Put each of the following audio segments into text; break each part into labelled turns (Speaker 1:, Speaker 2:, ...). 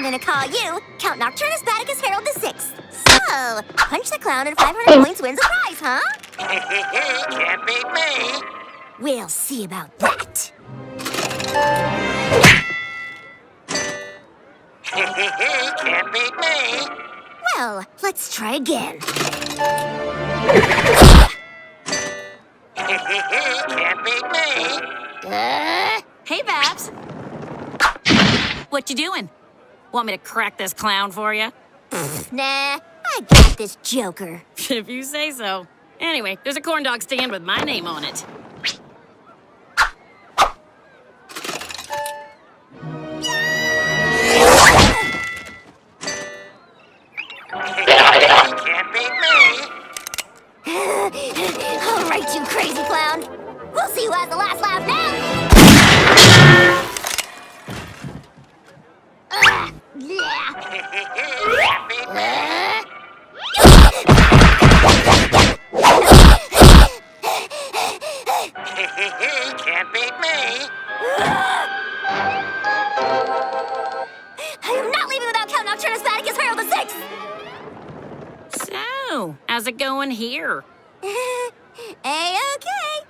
Speaker 1: I'm gonna call you Count Nocturnus Baticus Herald the Sixth. So, punch the clown and 500 points wins a prize, huh?
Speaker 2: Can't beat me.
Speaker 1: We'll see about that.
Speaker 2: Can't beat me.
Speaker 1: Well, let's try again.
Speaker 2: Can't beat me.
Speaker 3: Hey, Babs. What you doing? Want me to crack this clown for you?
Speaker 1: Nah, I got this joker.
Speaker 3: If you say so. Anyway, there's a corn dog stand with my name on it.
Speaker 2: Can't beat me.
Speaker 1: All right, you crazy clown. We'll see who has the last laugh now. Yeah.
Speaker 2: Can't beat me. Can't beat me.
Speaker 1: I am not leaving without Count Nocturnus Baticus Herald the Sixth.
Speaker 3: So, how's it going here?
Speaker 1: A-okay.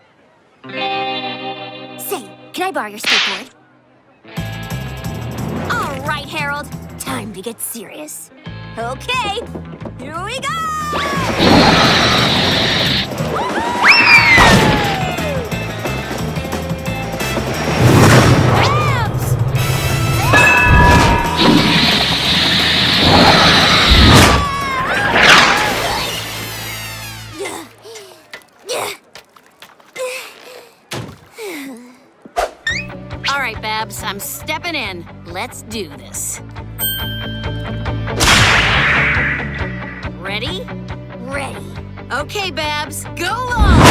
Speaker 1: Say, can I borrow your skateboard? All right, Harold. Time to get serious. Okay, here we go! Babs!
Speaker 3: All right, Babs, I'm stepping in. Let's do this. Ready?
Speaker 1: Ready.
Speaker 3: Okay, Babs, go long!